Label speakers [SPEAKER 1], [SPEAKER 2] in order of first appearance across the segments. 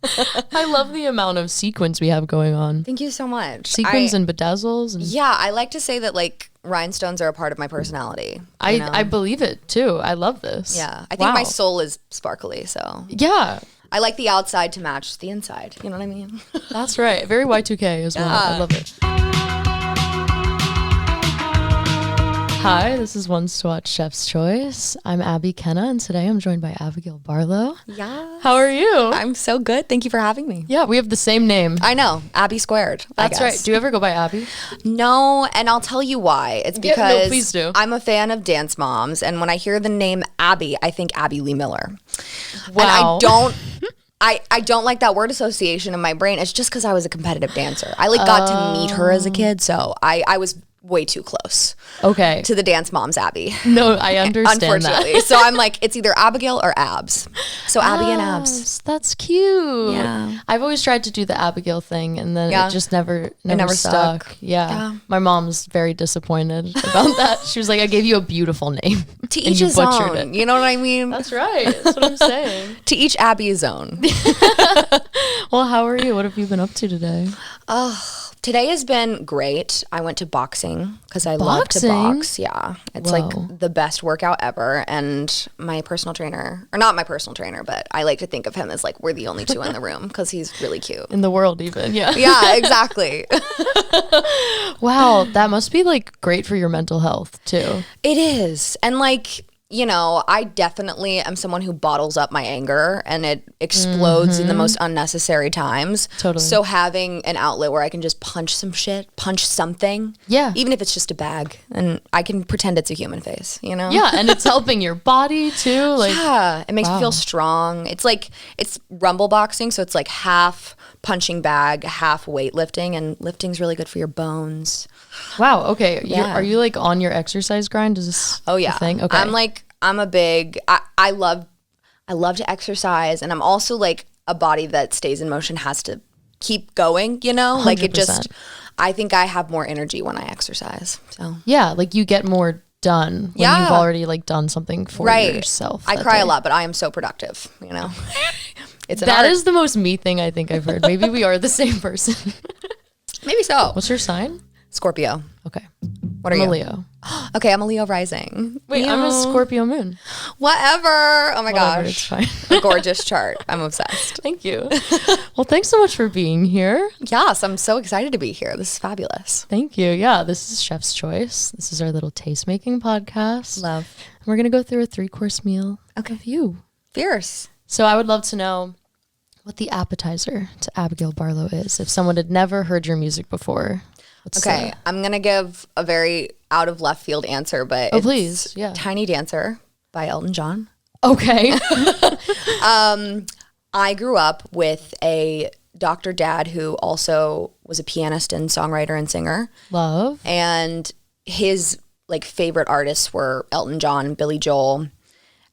[SPEAKER 1] I love the amount of sequins we have going on.
[SPEAKER 2] Thank you so much.
[SPEAKER 1] Sequins and bedazzles. And
[SPEAKER 2] yeah, I like to say that like rhinestones are a part of my personality.
[SPEAKER 1] I believe it too. I love this.
[SPEAKER 2] Yeah, I think my soul is sparkly, so.
[SPEAKER 1] Yeah.
[SPEAKER 2] I like the outside to match the inside. You know what I mean?
[SPEAKER 1] That's right. Very Y2K as well. I love it. Hi, this is Ones to Watch Chef's Choice. I'm Abby Kenna, and today I'm joined by Abigail Barlow.
[SPEAKER 2] Yeah.
[SPEAKER 1] How are you?
[SPEAKER 2] I'm so good. Thank you for having me.
[SPEAKER 1] Yeah, we have the same name.
[SPEAKER 2] I know. Abby squared.
[SPEAKER 1] That's right. Do you ever go by Abby?
[SPEAKER 2] No, and I'll tell you why. It's because
[SPEAKER 1] no, please do.
[SPEAKER 2] I'm a fan of Dance Moms, and when I hear the name Abby, I think Abby Lee Miller.
[SPEAKER 1] Wow.
[SPEAKER 2] And I don't like that word association in my brain. It's just because I was a competitive dancer. I got to meet her as a kid, so I was way too close.
[SPEAKER 1] Okay.
[SPEAKER 2] To the Dance Moms Abby.
[SPEAKER 1] No, I understand
[SPEAKER 2] Unfortunately.
[SPEAKER 1] that.
[SPEAKER 2] So I'm like, it's either Abigail or Abs. So Abby and Abs.
[SPEAKER 1] That's cute.
[SPEAKER 2] Yeah.
[SPEAKER 1] I've always tried to do the Abigail thing, and then it just never stuck. Yeah. My mom's very disappointed about that. She was like, I gave you a beautiful name.
[SPEAKER 2] To each his own. It. You know what I mean?
[SPEAKER 1] That's right. That's what I'm saying.
[SPEAKER 2] To each Abby's own.
[SPEAKER 1] Well, how are you? What have you been up to today?
[SPEAKER 2] Today has been great. I went to boxing because I love to box. Yeah. It's like the best workout ever. And my personal trainer, or not my personal trainer, but I like to think of him as like we're the only two in the room because he's really cute.
[SPEAKER 1] In the world even, yeah.
[SPEAKER 2] Yeah, exactly.
[SPEAKER 1] Wow, that must be like great for your mental health too.
[SPEAKER 2] It is. And like, you know, I definitely am someone who bottles up my anger and it explodes in the most unnecessary times.
[SPEAKER 1] Totally.
[SPEAKER 2] So having an outlet where I can just punch some shit, punch something.
[SPEAKER 1] Yeah.
[SPEAKER 2] Even if it's just a bag and I can pretend it's a human face, you know?
[SPEAKER 1] Yeah, and it's helping your body too. Like,
[SPEAKER 2] yeah, it makes me feel strong. It's like, it's rumble boxing. So it's like half punching bag, half weightlifting, and lifting's really good for your bones.
[SPEAKER 1] Wow. Okay. Yeah. Are you like on your exercise grind? Is this a thing? Okay.
[SPEAKER 2] I love to exercise, and I'm also like a body that stays in motion has to keep going, you know?
[SPEAKER 1] 100%.
[SPEAKER 2] Like it just, I think I have more energy when I exercise. So
[SPEAKER 1] yeah, like you get more done when you've already like done something for yourself.
[SPEAKER 2] I cry a lot, but I am so productive, you know?
[SPEAKER 1] That is the most me thing I think I've heard. Maybe we are the same person.
[SPEAKER 2] Maybe so.
[SPEAKER 1] What's your sign?
[SPEAKER 2] Scorpio.
[SPEAKER 1] Okay.
[SPEAKER 2] What are you?
[SPEAKER 1] I'm a Leo.
[SPEAKER 2] Okay, I'm a Leo rising.
[SPEAKER 1] Wait, I'm a Scorpio moon.
[SPEAKER 2] Whatever. Oh my gosh.
[SPEAKER 1] It's fine.
[SPEAKER 2] A gorgeous chart. I'm obsessed.
[SPEAKER 1] Thank you. Well, thanks so much for being here.
[SPEAKER 2] Yes, I'm so excited to be here. This is fabulous.
[SPEAKER 1] Thank you. Yeah, this is Chef's Choice. This is our little taste-making podcast.
[SPEAKER 2] Love.
[SPEAKER 1] And we're going to go through a 3-course meal of you.
[SPEAKER 2] Fierce.
[SPEAKER 1] So I would love to know what the appetizer to Abigail Barlow is. If someone had never heard your music before.
[SPEAKER 2] Okay, I'm going to give a very out of left field answer, but
[SPEAKER 1] please. Yeah.
[SPEAKER 2] Tiny Dancer by Elton John.
[SPEAKER 1] Okay.
[SPEAKER 2] I grew up with a doctor dad who also was a pianist and songwriter and singer.
[SPEAKER 1] Love.
[SPEAKER 2] And his like favorite artists were Elton John, Billy Joel.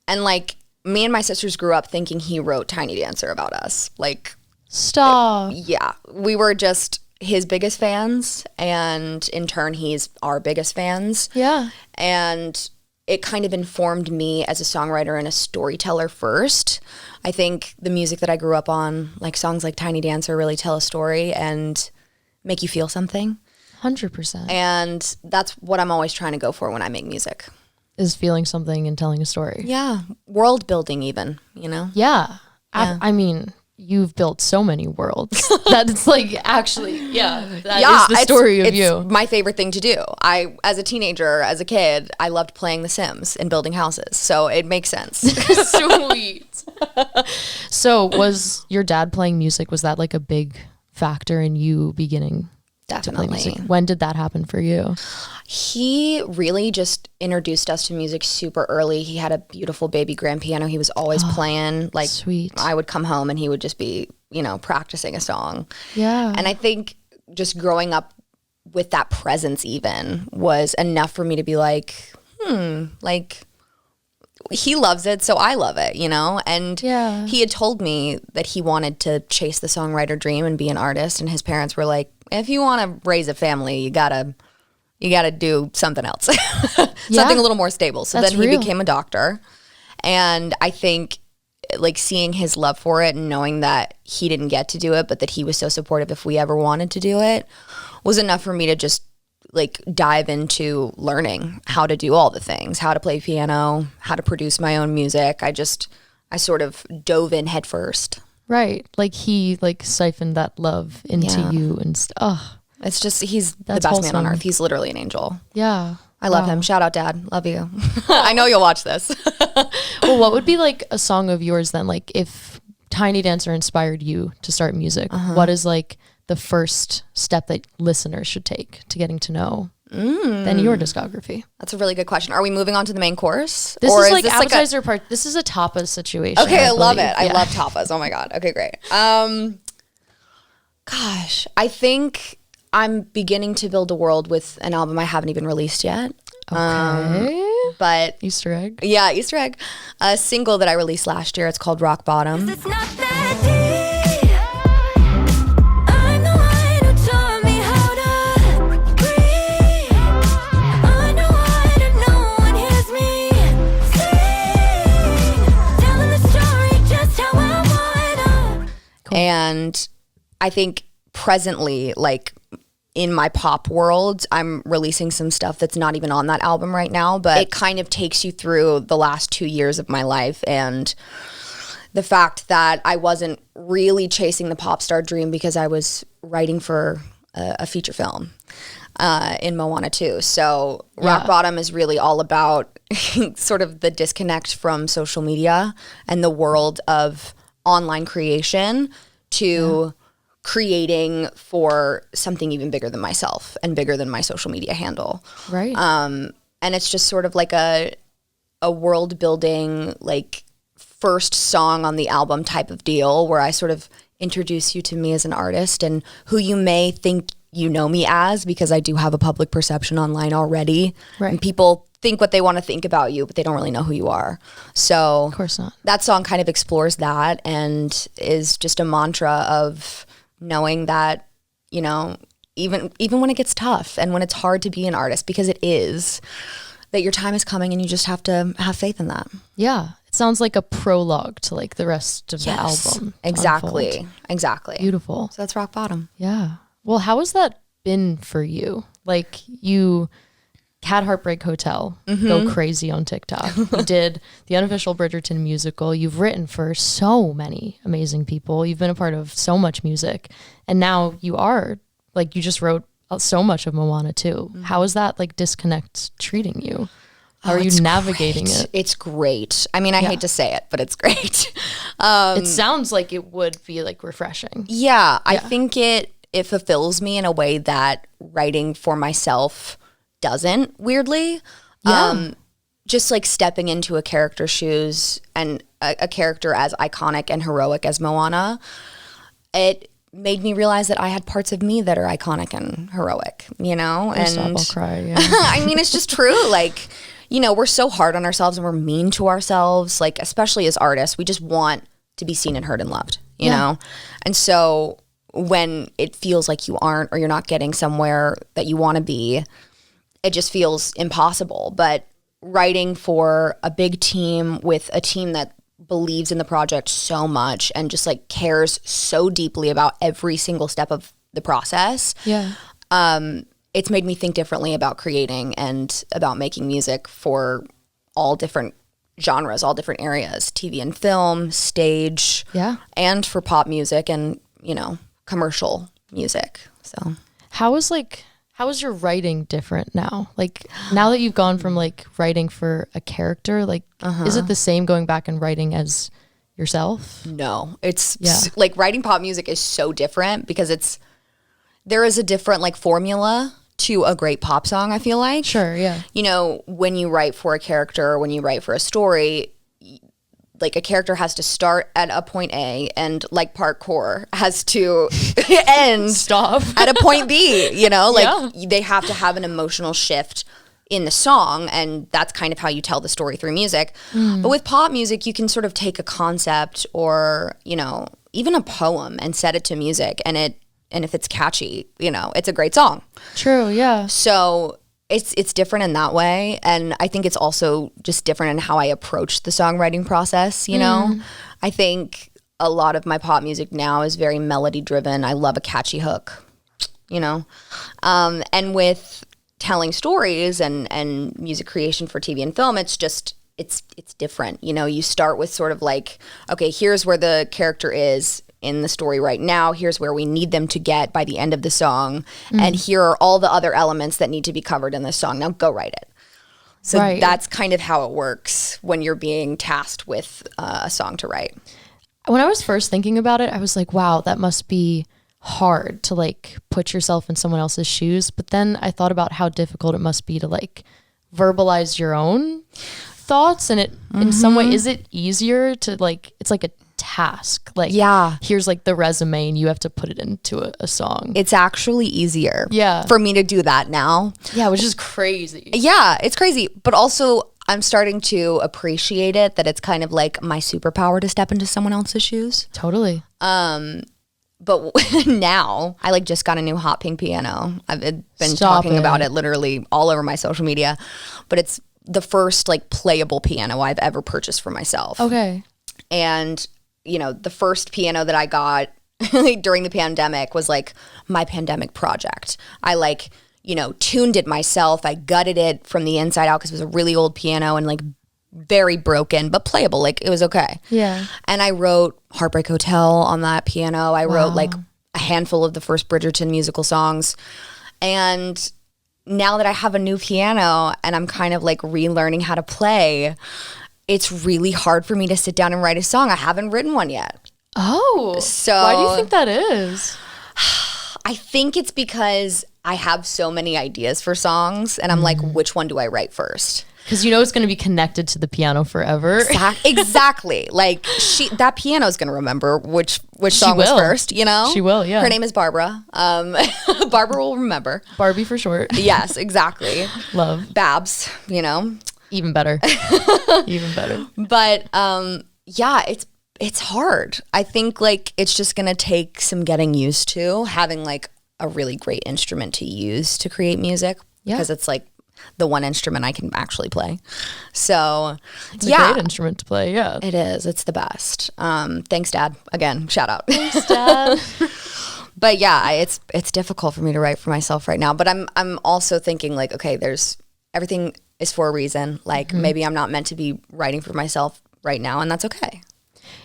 [SPEAKER 2] And like me and my sisters grew up thinking he wrote Tiny Dancer about us. Like,
[SPEAKER 1] stop.
[SPEAKER 2] Yeah, we were just his biggest fans, and in turn he's our biggest fans.
[SPEAKER 1] Yeah.
[SPEAKER 2] And it kind of informed me as a songwriter and a storyteller first. I think the music that I grew up on, like songs like Tiny Dancer, really tell a story and make you feel something.
[SPEAKER 1] 100%.
[SPEAKER 2] And that's what I'm always trying to go for when I make music.
[SPEAKER 1] Is feeling something and telling a story.
[SPEAKER 2] Yeah. World building even, you know?
[SPEAKER 1] Yeah. I mean, you've built so many worlds that it's like actually, that is the story of you.
[SPEAKER 2] It's my favorite thing to do. As a teenager, as a kid, I loved playing The Sims and building houses. So it makes sense.
[SPEAKER 1] Sweet. So was your dad playing music? Was that like a big factor in you beginning to play music? When did that happen for you?
[SPEAKER 2] He really just introduced us to music super early. He had a beautiful baby grand piano. He was always playing. Like,
[SPEAKER 1] sweet.
[SPEAKER 2] I would come home and he would just be, you know, practicing a song.
[SPEAKER 1] Yeah.
[SPEAKER 2] And I think just growing up with that presence even was enough for me to be like, like, he loves it, so I love it, you know? And he had told me that he wanted to chase the songwriter dream and be an artist. And his parents were like, if you want to raise a family, you gotta do something else, something a little more stable. So then he became a doctor. And I think like seeing his love for it and knowing that he didn't get to do it, but that he was so supportive if we ever wanted to do it, was enough for me to just like dive into learning how to do all the things, how to play piano, how to produce my own music. I sort of dove in head first.
[SPEAKER 1] Right. Like he like siphoned that love into you and
[SPEAKER 2] it's just, he's the best wholesome man on earth. He's literally an angel.
[SPEAKER 1] Yeah.
[SPEAKER 2] I love him. Shout out, Dad. Love you. I know you'll watch this.
[SPEAKER 1] Well, what would be like a song of yours then? Like if Tiny Dancer inspired you to start music, what is like the first step that listeners should take to getting to know then your discography?
[SPEAKER 2] That's a really good question. Are we moving on to the main course?
[SPEAKER 1] This is like appetizer part. This is a tapas situation.
[SPEAKER 2] Okay, I love it. I love tapas. Oh my God. Okay, great. Gosh, I think I'm beginning to build a world with an album I haven't even released yet.
[SPEAKER 1] Okay.
[SPEAKER 2] But
[SPEAKER 1] Easter egg.
[SPEAKER 2] Yeah, Easter egg. A single that I released last year. It's called Rock Bottom.
[SPEAKER 3] It's not that deep. I'm the one who taught me how to breathe. Underwater, no one hears me sing. Telling the story just how I wanna.
[SPEAKER 2] Cool. And I think presently, like in my pop world, I'm releasing some stuff that's not even on that album right now, but it kind of takes you through the last 2 years of my life and the fact that I wasn't really chasing the pop star dream because I was writing for a feature film in Moana 2. So Rock Bottom is really all about sort of the disconnect from social media and the world of online creation to creating for something even bigger than myself and bigger than my social media handle.
[SPEAKER 1] Right.
[SPEAKER 2] And it's just sort of like a world building, like first song on the album type of deal where I sort of introduce you to me as an artist and who you may think you know me as, because I do have a public perception online already.
[SPEAKER 1] Right.
[SPEAKER 2] And people think what they want to think about you, but they don't really know who you are. So
[SPEAKER 1] of course not.
[SPEAKER 2] That song kind of explores that and is just a mantra of knowing that, you know, even when it gets tough and when it's hard to be an artist, because it is, that your time is coming and you just have to have faith in that.
[SPEAKER 1] Yeah. It sounds like a prologue to like the rest of the album.
[SPEAKER 2] Exactly. Exactly.
[SPEAKER 1] Beautiful.
[SPEAKER 2] So that's Rock Bottom.
[SPEAKER 1] Yeah. Well, how has that been for you? Like you had Heartbreak Hotel go crazy on TikTok. You did the Unofficial Bridgerton Musical. You've written for so many amazing people. You've been a part of so much music. And now you are, like, you just wrote so much of Moana too. How is that, like, disconnect treating you? How are you navigating it?
[SPEAKER 2] It's great. I mean, I hate to say it, but it's great.
[SPEAKER 1] It sounds like it would be, like, refreshing.
[SPEAKER 2] Yeah. I think it fulfills me in a way that writing for myself doesn't, weirdly. Just like stepping into a character's shoes and a character as iconic and heroic as Moana, it made me realize that I had parts of me that are iconic and heroic, you know?
[SPEAKER 1] I'll cry, yeah.
[SPEAKER 2] I mean, it's just true. Like, you know, we're so hard on ourselves and we're mean to ourselves, like, especially as artists. We just want to be seen and heard and loved, you know? And so when it feels like you aren't or you're not getting somewhere that you want to be, it just feels impossible. But writing for a big team with a team that believes in the project so much and just like cares so deeply about every single step of the process, it's made me think differently about creating and about making music for all different genres, all different areas, TV and film, stage, and for pop music and, you know, commercial music. So
[SPEAKER 1] how is your writing different now? Like now that you've gone from like writing for a character, like is it the same going back and writing as yourself?
[SPEAKER 2] No, it's like writing pop music is so different because there is a different like formula to a great pop song, I feel like.
[SPEAKER 1] Sure, yeah.
[SPEAKER 2] You know, when you write for a character, when you write for a story, like a character has to start at a point A and like parkour has to end at a point B, you know, like they have to have an emotional shift in the song, and that's kind of how you tell the story through music. But with pop music, you can sort of take a concept or, you know, even a poem and set it to music, and if it's catchy, you know, it's a great song.
[SPEAKER 1] True, yeah.
[SPEAKER 2] So it's different in that way, and I think it's also just different in how I approach the songwriting process, you know? I think a lot of my pop music now is very melody driven. I love a catchy hook, you know? And with telling stories and music creation for TV and film, it's just, it's different. You know, you start with sort of like, okay, here's where the character is in the story right now. Here's where we need them to get by the end of the song. And here are all the other elements that need to be covered in this song. Now go write it. So that's kind of how it works when you're being tasked with a song to write.
[SPEAKER 1] When I was first thinking about it, I was like, wow, that must be hard to like put yourself in someone else's shoes. But then I thought about how difficult it must be to like verbalize your own thoughts. And it, in some way, is it easier to like, it's like a task. Like, here's like the resume and you have to put it into a song.
[SPEAKER 2] It's actually easier for me to do that now.
[SPEAKER 1] Yeah, which is crazy.
[SPEAKER 2] Yeah, it's crazy. But also, I'm starting to appreciate it, that it's kind of like my superpower to step into someone else's shoes.
[SPEAKER 1] Totally.
[SPEAKER 2] But now I like just got a new hot pink piano. I've been talking about it literally all over my social media, but it's the first like playable piano I've ever purchased for myself.
[SPEAKER 1] Okay.
[SPEAKER 2] And, you know, the first piano that I got during the pandemic was like my pandemic project. I like, you know, tuned it myself. I gutted it from the inside out because it was a really old piano and like very broken, but playable. Like it was okay.
[SPEAKER 1] Yeah.
[SPEAKER 2] And I wrote Heartbreak Hotel on that piano. I wrote like a handful of the first Bridgerton musical songs. And now that I have a new piano and I'm kind of like relearning how to play, it's really hard for me to sit down and write a song. I haven't written one yet.
[SPEAKER 1] Oh.
[SPEAKER 2] So
[SPEAKER 1] why do you think that is?
[SPEAKER 2] I think it's because I have so many ideas for songs and I'm like, which one do I write first?
[SPEAKER 1] Because you know it's going to be connected to the piano forever.
[SPEAKER 2] Exactly. Like that piano is going to remember which song was first, you know?
[SPEAKER 1] She will, yeah.
[SPEAKER 2] Her name is Barbara. Barbara will remember.
[SPEAKER 1] Barbie for short.
[SPEAKER 2] Yes, exactly.
[SPEAKER 1] Love.
[SPEAKER 2] Babs, you know?
[SPEAKER 1] Even better. Even better.
[SPEAKER 2] But yeah, it's hard. I think like it's just going to take some getting used to having like a really great instrument to use to create music. Because it's like the one instrument I can actually play. So
[SPEAKER 1] it's a great instrument to play. Yeah,
[SPEAKER 2] it is. It's the best. Thanks, Dad. Again, shout out.
[SPEAKER 1] Thanks, Dad.
[SPEAKER 2] But yeah, it's difficult for me to write for myself right now. But I'm also thinking like, okay, everything is for a reason. Like maybe I'm not meant to be writing for myself right now, and that's okay.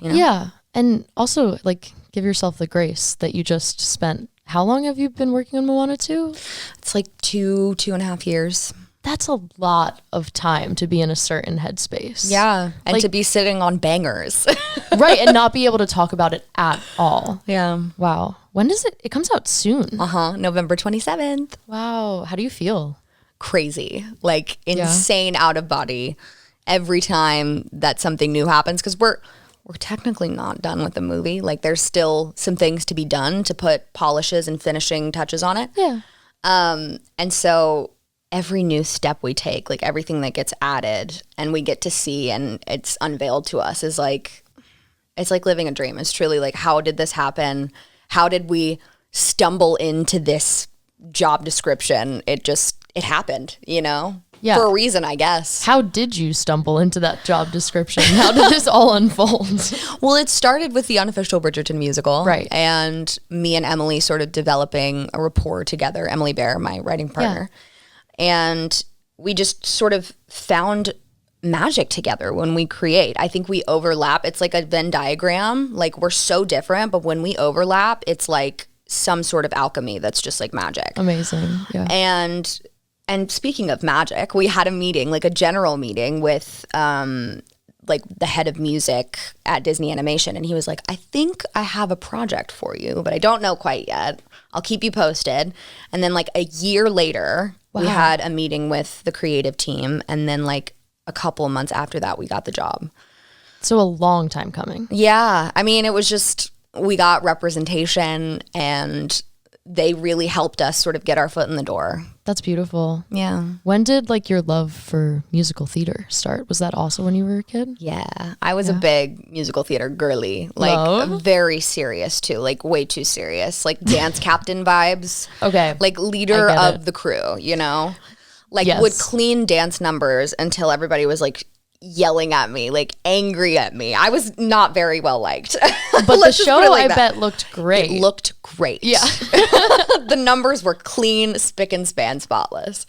[SPEAKER 2] You know?
[SPEAKER 1] Yeah, and also like give yourself the grace that you just spent. How long have you been working on Moana 2?
[SPEAKER 2] It's like 2.5 years.
[SPEAKER 1] That's a lot of time to be in a certain headspace.
[SPEAKER 2] Yeah. And like, to be sitting on bangers.
[SPEAKER 1] Right. And not be able to talk about it at all.
[SPEAKER 2] Yeah.
[SPEAKER 1] Wow. When does it comes out soon?
[SPEAKER 2] November 27th.
[SPEAKER 1] Wow. How do you feel?
[SPEAKER 2] Crazy. Like insane out of body every time that something new happens. Because we're technically not done with the movie. Like there's still some things to be done to put polishes and finishing touches on it.
[SPEAKER 1] Yeah.
[SPEAKER 2] And so every new step we take, like everything that gets added and we get to see and it's unveiled to us is like, it's like living a dream. It's truly like, how did this happen? How did we stumble into this job description? It happened, you know? Yeah. For a reason, I guess.
[SPEAKER 1] How did you stumble into that job description? How did this all unfold?
[SPEAKER 2] Well, it started with the Unofficial Bridgerton Musical.
[SPEAKER 1] Right.
[SPEAKER 2] And me and Emily sort of developing a rapport together, Emily Bear, my writing partner. Yeah. And we just sort of found magic together when we create. I think we overlap. It's like a Venn diagram. Like we're so different, but when we overlap, it's like some sort of alchemy that's just like magic.
[SPEAKER 1] Amazing. Yeah.
[SPEAKER 2] And speaking of magic, we had a meeting, like a general meeting with like the head of music at Disney Animation. And he was like, I think I have a project for you, but I don't know quite yet. I'll keep you posted. And then like a year later, we had a meeting with the creative team. And then like a couple of months after that, we got the job.
[SPEAKER 1] So a long time coming.
[SPEAKER 2] Yeah. I mean, it was just, we got representation and they really helped us sort of get our foot in the door.
[SPEAKER 1] That's beautiful.
[SPEAKER 2] Yeah.
[SPEAKER 1] When did like your love for musical theater start? Was that also when you were a kid?
[SPEAKER 2] Yeah. I was a big musical theater girly. Like very serious too. Like way too serious. Like dance captain vibes.
[SPEAKER 1] Okay.
[SPEAKER 2] Like leader of the crew, you know? Like would clean dance numbers until everybody was like yelling at me, like angry at me. I was not very well liked.
[SPEAKER 1] But the show, I bet, looked great.
[SPEAKER 2] It looked great.
[SPEAKER 1] Yeah.
[SPEAKER 2] The numbers were clean, spick and span, spotless.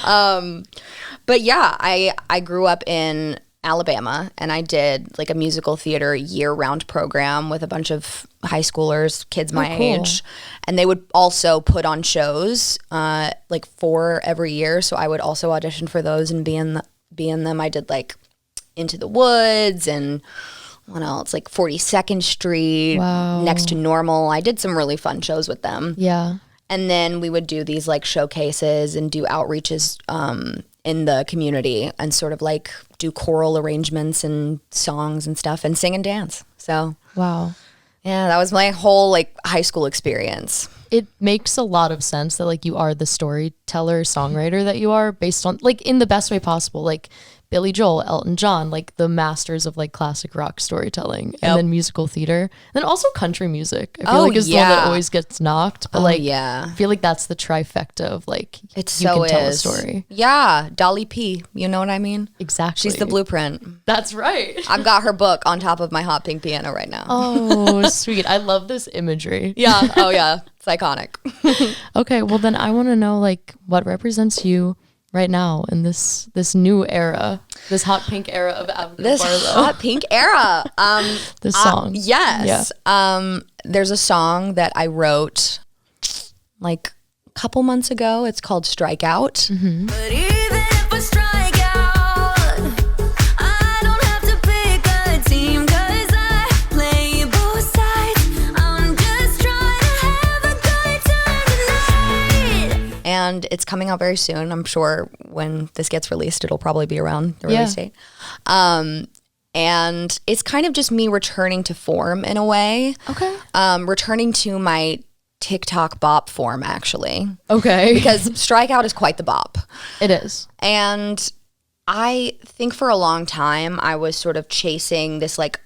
[SPEAKER 2] But yeah, I grew up in Alabama, and I did like a musical theater year-round program with a bunch of high schoolers, kids my age, and they would also put on shows, like 4 every year. So I would also audition for those and be in them. I did like Into the Woods and what else? Like 42nd Street, Next to Normal. I did some really fun shows with them.
[SPEAKER 1] Yeah.
[SPEAKER 2] And then we would do these like showcases and do outreaches in the community and sort of like do choral arrangements and songs and stuff and sing and dance. So
[SPEAKER 1] wow.
[SPEAKER 2] Yeah, that was my whole like high school experience.
[SPEAKER 1] It makes a lot of sense that like you are the storyteller, songwriter that you are, based on like in the best way possible. Like Billy Joel, Elton John, like the masters of like classic rock storytelling, and then musical theater, and then also country music. I feel like is the one that always gets knocked, but I feel like that's the trifecta of like you can tell a story.
[SPEAKER 2] Yeah, Dolly P. You know what I mean?
[SPEAKER 1] Exactly.
[SPEAKER 2] She's the blueprint.
[SPEAKER 1] That's right.
[SPEAKER 2] I've got her book on top of my hot pink piano right now.
[SPEAKER 1] Oh, sweet. I love this imagery.
[SPEAKER 2] Yeah. Oh yeah, it's iconic.
[SPEAKER 1] Okay, well then I want to know like what represents you right now in this new era, this hot pink era of Abigail Barlow.
[SPEAKER 2] This hot pink era.
[SPEAKER 1] This song.
[SPEAKER 2] Yes. Yeah. There's a song that I wrote like a couple months ago. It's called Strikeout.
[SPEAKER 1] Mm-hmm.
[SPEAKER 3] But even if I strike out, I don't have to pick a team, 'cause I play both sides. I'm just trying to have a good time tonight.
[SPEAKER 2] And it's coming out very soon. I'm sure when this gets released, it'll probably be around the release date. And it's kind of just me returning to form in a way.
[SPEAKER 1] Okay.
[SPEAKER 2] Returning to my TikTok bop form, actually.
[SPEAKER 1] Okay.
[SPEAKER 2] Because Strikeout is quite the bop.
[SPEAKER 1] It is.
[SPEAKER 2] And I think for a long time, I was sort of chasing this like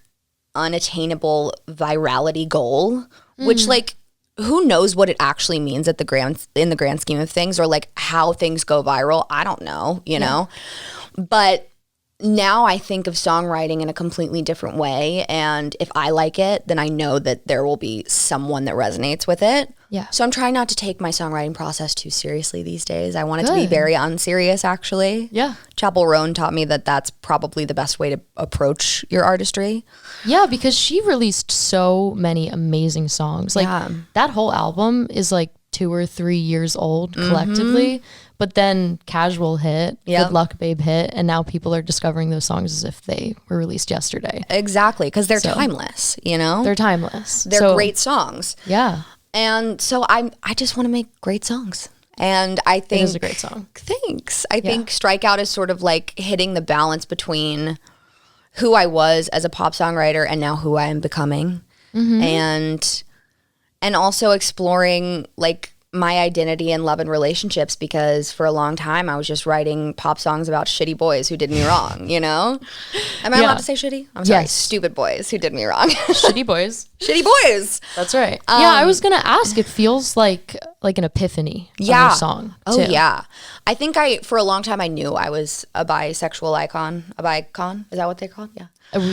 [SPEAKER 2] unattainable virality goal, which like, who knows what it actually means in the grand scheme of things, or like how things go viral. I don't know, you know, but now I think of songwriting in a completely different way. And if I like it, then I know that there will be someone that resonates with it.
[SPEAKER 1] Yeah.
[SPEAKER 2] So I'm trying not to take my songwriting process too seriously these days. I want it to be very unserious, actually.
[SPEAKER 1] Yeah.
[SPEAKER 2] Chapel Roan taught me that that's probably the best way to approach your artistry.
[SPEAKER 1] Yeah, because she released so many amazing songs. Like that whole album is like 2 or 3 years old collectively. But then Casual hit, Good Luck Babe hit, and now people are discovering those songs as if they were released yesterday.
[SPEAKER 2] Exactly, because they're timeless, you know?
[SPEAKER 1] They're timeless.
[SPEAKER 2] They're great songs.
[SPEAKER 1] Yeah.
[SPEAKER 2] And so I just want to make great songs. And I think...
[SPEAKER 1] It is a great song.
[SPEAKER 2] Thanks. I think Strikeout is sort of like hitting the balance between who I was as a pop songwriter and now who I am becoming. And also exploring like my identity in love and relationships, because for a long time I was just writing pop songs about shitty boys who did me wrong, you know? Am I allowed to say shitty? I'm sorry, stupid boys who did me wrong.
[SPEAKER 1] Shitty boys.
[SPEAKER 2] Shitty boys.
[SPEAKER 1] That's right. Yeah, I was going to ask, it feels like an epiphany of a song.
[SPEAKER 2] Oh, yeah. I think for a long time I knew I was a bisexual icon. A bicon? Is that what they're called? Yeah.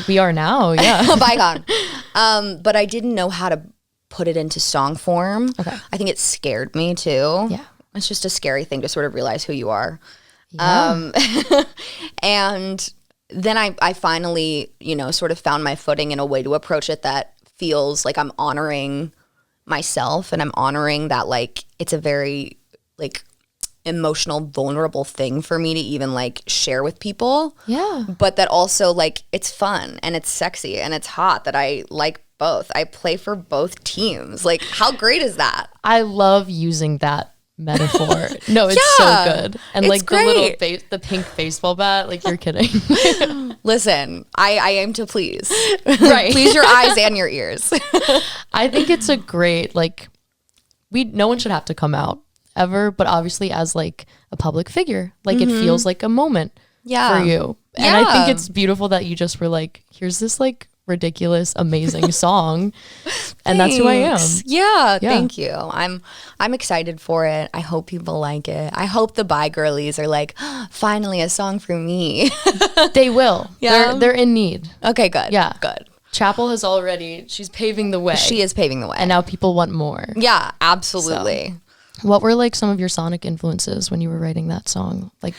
[SPEAKER 1] We are now, yeah.
[SPEAKER 2] A bicon. But I didn't know how to put it into song form.
[SPEAKER 1] Okay.
[SPEAKER 2] I think it scared me too.
[SPEAKER 1] Yeah.
[SPEAKER 2] It's just a scary thing to sort of realize who you are.
[SPEAKER 1] Yeah.
[SPEAKER 2] And then I finally, you know, sort of found my footing in a way to approach it that feels like I'm honoring myself, and I'm honoring that like it's a very like emotional, vulnerable thing for me to even like share with people.
[SPEAKER 1] Yeah.
[SPEAKER 2] But that also like it's fun and it's sexy and it's hot, that I like both. I play for both teams. Like, how great is that?
[SPEAKER 1] I love using that metaphor. No, it's so good. And like
[SPEAKER 2] great.
[SPEAKER 1] the little the pink baseball bat, like you're kidding.
[SPEAKER 2] Listen, I aim to please.
[SPEAKER 1] Right.
[SPEAKER 2] Please your eyes and your ears.
[SPEAKER 1] I think it's a great, like, no one should have to come out ever, but obviously as like a public figure, like it feels like a moment for you. And I think it's beautiful that you just were like, here's this like ridiculous, amazing song. And that's who I am.
[SPEAKER 2] Yeah, thank you. I'm excited for it. I hope people like it. I hope the Bye Girlies are like, finally a song for me.
[SPEAKER 1] They will.
[SPEAKER 2] Yeah.
[SPEAKER 1] They're in need.
[SPEAKER 2] Okay, good.
[SPEAKER 1] Yeah.
[SPEAKER 2] Good.
[SPEAKER 1] Chapel has already, she's paving the way.
[SPEAKER 2] She is paving the way.
[SPEAKER 1] And now people want more.
[SPEAKER 2] Yeah, absolutely.
[SPEAKER 1] So, what were like some of your sonic influences when you were writing that song? Like,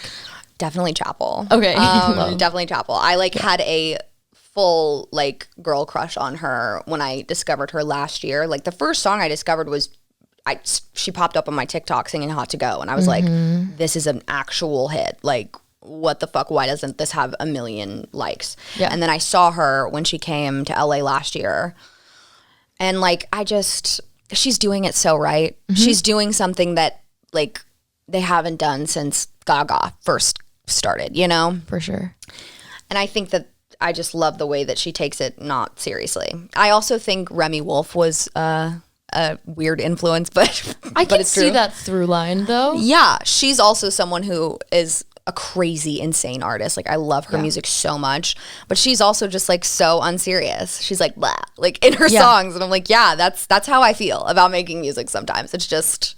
[SPEAKER 2] definitely Chapel.
[SPEAKER 1] Okay.
[SPEAKER 2] Definitely Chapel. I had a full like girl crush on her when I discovered her last year. Like the first song I discovered was she popped up on my TikTok singing Hot to Go, and I was like, this is an actual hit. Like, what the fuck? Why doesn't this have 1 million likes?
[SPEAKER 1] Yeah.
[SPEAKER 2] And then I saw her when she came to LA last year, and like she's doing it so right. She's doing something that like they haven't done since Gaga first started, you know?
[SPEAKER 1] For sure.
[SPEAKER 2] And I think that I just love the way that she takes it not seriously. I also think Remy Wolf was a weird influence, but
[SPEAKER 1] I can
[SPEAKER 2] it's
[SPEAKER 1] see
[SPEAKER 2] true.
[SPEAKER 1] that through line though.
[SPEAKER 2] Yeah, she's also someone who is a crazy, insane artist. Like I love her music so much, but she's also just like so unserious. She's like blah, like in her songs, and I'm like, yeah, that's how I feel about making music. Sometimes it's just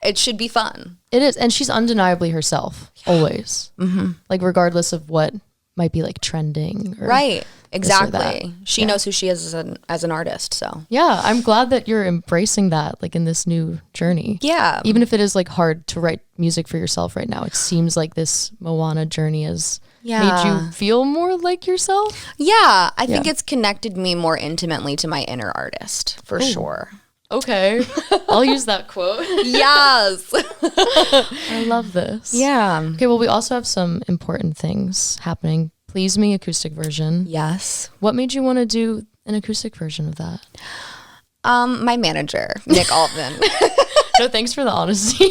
[SPEAKER 2] it should be fun.
[SPEAKER 1] It is, and she's undeniably herself always. Like regardless of what might be like trending. Or
[SPEAKER 2] Right. Exactly.
[SPEAKER 1] that.
[SPEAKER 2] She knows who she is as an artist. So
[SPEAKER 1] yeah, I'm glad that you're embracing that like in this new journey.
[SPEAKER 2] yeah,
[SPEAKER 1] Even if it is like hard to write music for yourself right now, it seems like this Moana journey has made you feel more like yourself.
[SPEAKER 2] yeah. I think it's connected me more intimately to my inner artist for sure.
[SPEAKER 1] Okay. I'll use that quote.
[SPEAKER 2] Yes.
[SPEAKER 1] I love this.
[SPEAKER 2] Yeah.
[SPEAKER 1] Okay, well, we also have some important things happening. Please Me acoustic version.
[SPEAKER 2] Yes.
[SPEAKER 1] What made you want to do an acoustic version of that?
[SPEAKER 2] My manager, Nick Altman.
[SPEAKER 1] No, thanks for the honesty.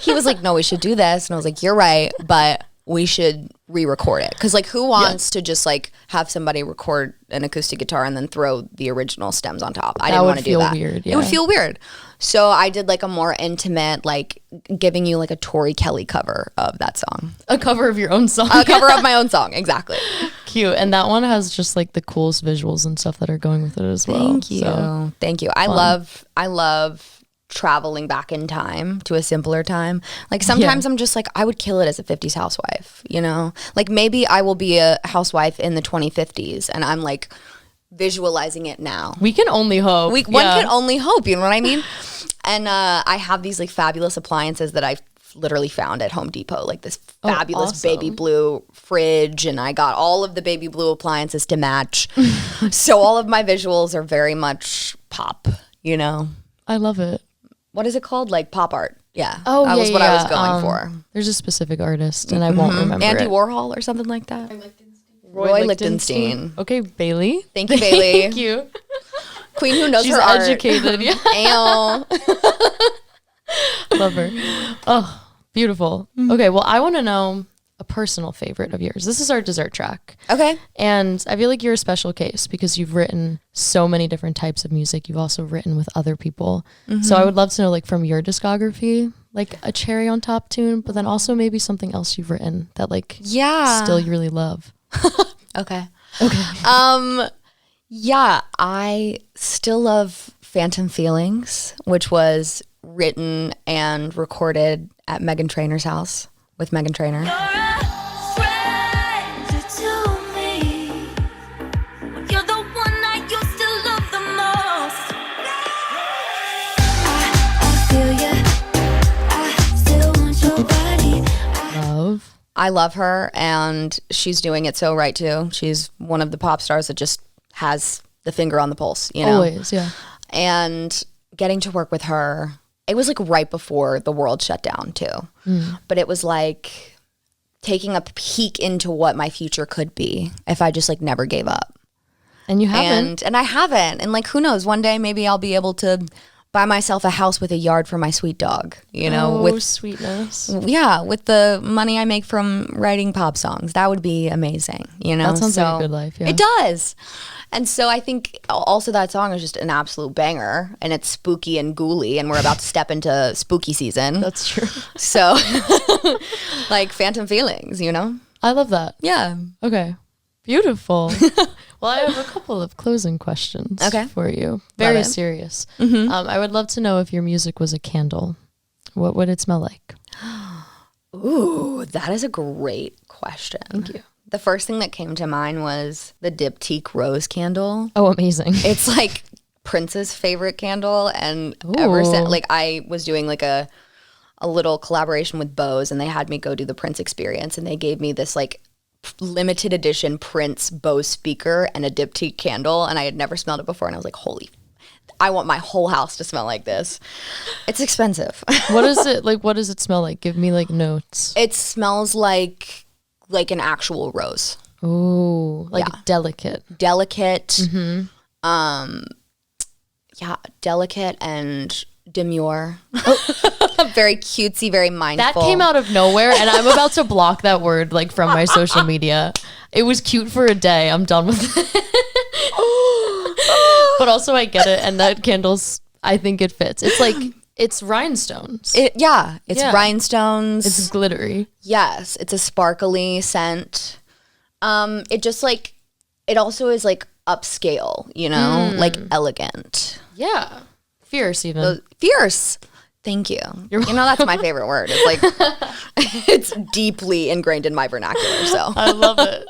[SPEAKER 2] He was like, no, we should do this. And I was like, you're right, but we should re-record it. Because like who wants to just like have somebody record an acoustic guitar and then throw the original stems on top? I didn't want to do that.
[SPEAKER 1] Weird,
[SPEAKER 2] It would feel weird. So I did like a more intimate, like giving you like a Tori Kelly cover of that song.
[SPEAKER 1] A cover of your own song.
[SPEAKER 2] A cover of my own song, exactly.
[SPEAKER 1] Cute. And that one has just like the coolest visuals and stuff that are going with it as well.
[SPEAKER 2] Thank you.
[SPEAKER 1] So,
[SPEAKER 2] Thank you. I love traveling back in time to a simpler time. Like sometimes I'm just like, I would kill it as a 50s housewife, you know? Like maybe I will be a housewife in the 2050s and I'm like visualizing it now.
[SPEAKER 1] we can only hope.
[SPEAKER 2] One can only hope, you know what I mean? And I have these like fabulous appliances that I've literally found at Home Depot, like this fabulous
[SPEAKER 1] awesome.
[SPEAKER 2] baby blue fridge, and I got all of the baby blue appliances to match. So all of my visuals are very much pop, you know?
[SPEAKER 1] I love it.
[SPEAKER 2] What is it called? Like pop art. Yeah.
[SPEAKER 1] Oh,
[SPEAKER 2] that was what I was going for.
[SPEAKER 1] There's a specific artist, and I won't remember
[SPEAKER 2] Andy
[SPEAKER 1] it.
[SPEAKER 2] Warhol or something like that. Roy Lichtenstein.
[SPEAKER 1] Okay, Bailey.
[SPEAKER 2] Thank you, Bailey.
[SPEAKER 1] Thank you.
[SPEAKER 2] Queen who knows
[SPEAKER 1] She's
[SPEAKER 2] her art.
[SPEAKER 1] educated. Yeah.
[SPEAKER 2] Ayo.
[SPEAKER 1] Love her. Oh, beautiful. Okay, well, I want to know a personal favorite of yours. This is our dessert track.
[SPEAKER 2] Okay.
[SPEAKER 1] And I feel like you're a special case because you've written so many different types of music. You've also written with other people. So I would love to know, like, from your discography, like a cherry on top tune, but then also maybe something else you've written that, like, still you really love.
[SPEAKER 2] Okay. Yeah, I still love Phantom Feelings, which was written and recorded at Meghan Trainor's house with Meghan Trainor. I love her, and she's doing it so right too. She's one of the pop stars that just has the finger on the pulse, you know?
[SPEAKER 1] Always, yeah.
[SPEAKER 2] And getting to work with her, it was like right before the world shut down too. But it was like taking a peek into what my future could be if I just like never gave up.
[SPEAKER 1] And you haven't.
[SPEAKER 2] And I haven't. And like, who knows, one day maybe I'll be able to buy myself a house with a yard for my sweet dog, you know, with
[SPEAKER 1] sweetness.
[SPEAKER 2] Yeah, with the money I make from writing pop songs. That would be amazing, you know?
[SPEAKER 1] That sounds like a good life, yeah.
[SPEAKER 2] It does. And so I think also that song is just an absolute banger, and it's spooky and ghouly, and we're about to step into spooky season.
[SPEAKER 1] That's true.
[SPEAKER 2] So, like Phantom Feelings, you know?
[SPEAKER 1] I love that.
[SPEAKER 2] Yeah.
[SPEAKER 1] Okay. Beautiful. Well, I have a couple of closing questions for you. Very serious. I would love to know if your music was a candle. What would it smell like?
[SPEAKER 2] Ooh, that is a great question.
[SPEAKER 1] Thank you.
[SPEAKER 2] The first thing that came to mind was the Diptyque rose candle.
[SPEAKER 1] Oh, amazing.
[SPEAKER 2] It's like Prince's favorite candle. And ever since, like, I was doing like a little collaboration with Bose, and they had me go do the Prince experience, and they gave me this like limited edition Prince Bose speaker and a Diptyque candle, and I had never smelled it before, and I was like, holy, I want my whole house to smell like this. It's expensive.
[SPEAKER 1] What is it like? What does it smell like? Give me like notes.
[SPEAKER 2] It smells like an actual rose.
[SPEAKER 1] Ooh, like delicate.
[SPEAKER 2] Delicate. Delicate and demure. Very cutesy, very mindful.
[SPEAKER 1] That came out of nowhere, and I'm about to block that word like from my social media. It was cute for a day. I'm done with it. But also I get it, and that candle's, I think it fits. It's like, it's rhinestones.
[SPEAKER 2] It's rhinestones.
[SPEAKER 1] It's glittery.
[SPEAKER 2] Yes, it's a sparkly scent. It just like, it also is like upscale, you know, like elegant.
[SPEAKER 1] Yeah. Fierce even.
[SPEAKER 2] Fierce. Thank you. You know, that's my favorite word. It's like, it's deeply ingrained in my vernacular, so.
[SPEAKER 1] I love it.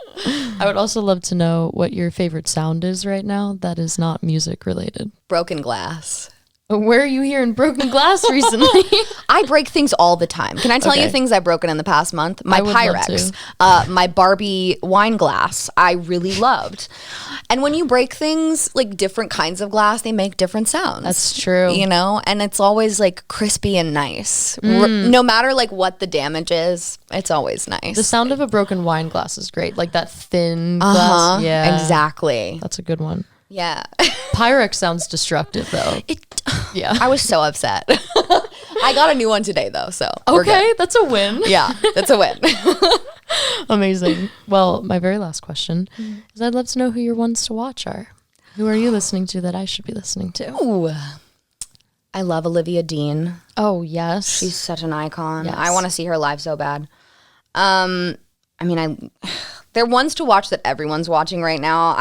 [SPEAKER 1] I would also love to know what your favorite sound is right now that is not music related.
[SPEAKER 2] Broken glass.
[SPEAKER 1] Where are you hearing broken glass recently?
[SPEAKER 2] I break things all the time. Can I tell you things I've broken in the past month? My Pyrex, my Barbie wine glass, I really loved. And when you break things, like different kinds of glass, they make different sounds.
[SPEAKER 1] That's true.
[SPEAKER 2] You know, and it's always like crispy and nice. No matter like what the damage is, it's always nice.
[SPEAKER 1] The sound of a broken wine glass is great. Like that thin glass. Yeah.
[SPEAKER 2] Exactly.
[SPEAKER 1] That's a good one.
[SPEAKER 2] Yeah.
[SPEAKER 1] Pyrex sounds destructive though. Yeah.
[SPEAKER 2] I was so upset. I got a new one today though, so
[SPEAKER 1] okay, that's a win.
[SPEAKER 2] Yeah, that's a win.
[SPEAKER 1] Amazing. Well, my very last question is I'd love to know who your ones to watch are. Who are you listening to that I should be listening to?
[SPEAKER 2] Ooh. I love Olivia Dean.
[SPEAKER 1] Oh, yes.
[SPEAKER 2] She's such an icon.
[SPEAKER 1] Yes.
[SPEAKER 2] I want to see her live so bad. I mean, they're ones to watch that everyone's watching right now.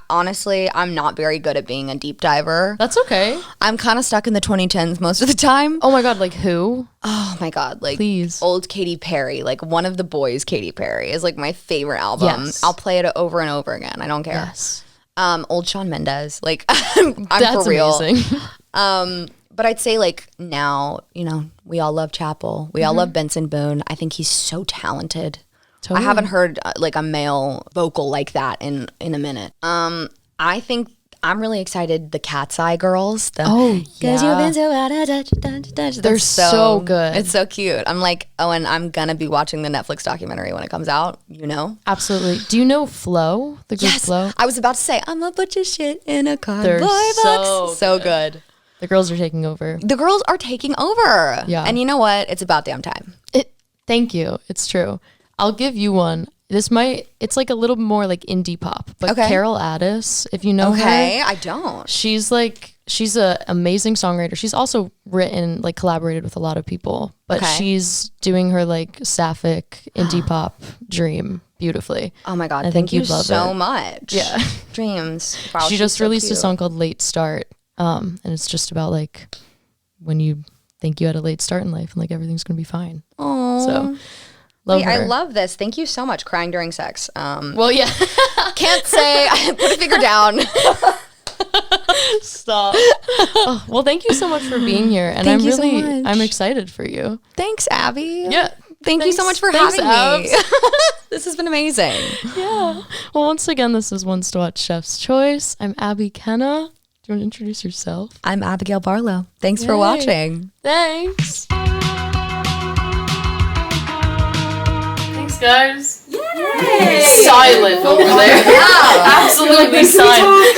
[SPEAKER 2] Honestly, I'm not very good at being a deep diver.
[SPEAKER 1] That's okay.
[SPEAKER 2] I'm kind of stuck in the 2010s most of the time.
[SPEAKER 1] Oh my God, like who?
[SPEAKER 2] Oh my God, like
[SPEAKER 1] please.
[SPEAKER 2] Old Katy Perry, like One of the Boys, Katy Perry is like my favorite album.
[SPEAKER 1] Yes.
[SPEAKER 2] I'll play it over and over again. I don't care.
[SPEAKER 1] Yes.
[SPEAKER 2] Old Shawn Mendes, like I'm that's for real.
[SPEAKER 1] Amazing.
[SPEAKER 2] But I'd say like now, you know, we all love Chappell. We all love Benson Boone. I think he's so talented. Totally. I haven't heard like a male vocal like that in a minute. I think I'm really excited. The Cat's Eye girls.
[SPEAKER 1] You've been
[SPEAKER 2] so
[SPEAKER 1] they're so good.
[SPEAKER 2] It's so cute. I'm like, oh, and I'm gonna be watching the Netflix documentary when it comes out. You know,
[SPEAKER 1] absolutely. Do you know Flo? The group Flo.
[SPEAKER 2] I was about to say I'm a bunch of shit in a cardboard
[SPEAKER 1] box.
[SPEAKER 2] So good.
[SPEAKER 1] The girls are taking over.
[SPEAKER 2] The girls are taking over.
[SPEAKER 1] Yeah.
[SPEAKER 2] And you know what? It's about damn time.
[SPEAKER 1] Thank you. It's true. I'll give you one. It's like a little more like indie pop, but Carol Addis, if you know her.
[SPEAKER 2] Okay, I don't.
[SPEAKER 1] She's an amazing songwriter. She's also written, like collaborated with a lot of people, but she's doing her like sapphic indie pop dream beautifully.
[SPEAKER 2] Oh my God.
[SPEAKER 1] I
[SPEAKER 2] Thank you
[SPEAKER 1] love
[SPEAKER 2] so
[SPEAKER 1] it.
[SPEAKER 2] much.
[SPEAKER 1] Yeah.
[SPEAKER 2] Dreams. Wow,
[SPEAKER 1] she just released
[SPEAKER 2] a
[SPEAKER 1] song called Late Start. And it's just about like when you think you had a late start in life and like everything's going to be fine.
[SPEAKER 2] Oh.
[SPEAKER 1] So love her.
[SPEAKER 2] I love this. Thank you so much. Crying during sex.
[SPEAKER 1] Well, yeah.
[SPEAKER 2] Can't say. Put a finger down.
[SPEAKER 1] Stop. Oh, well, thank you so much for being here. And I'm excited for you.
[SPEAKER 2] Thanks, Abby.
[SPEAKER 1] Yeah.
[SPEAKER 2] Thank you so much for having me. This has been amazing.
[SPEAKER 1] Yeah. Well, once again, this is Ones to Watch Chef's Choice. I'm Abby Kenna. Do you want to introduce yourself?
[SPEAKER 2] I'm Abigail Barlow. Thanks for watching.
[SPEAKER 1] Thanks. Guys. Yay! Silent over there. Absolutely silent.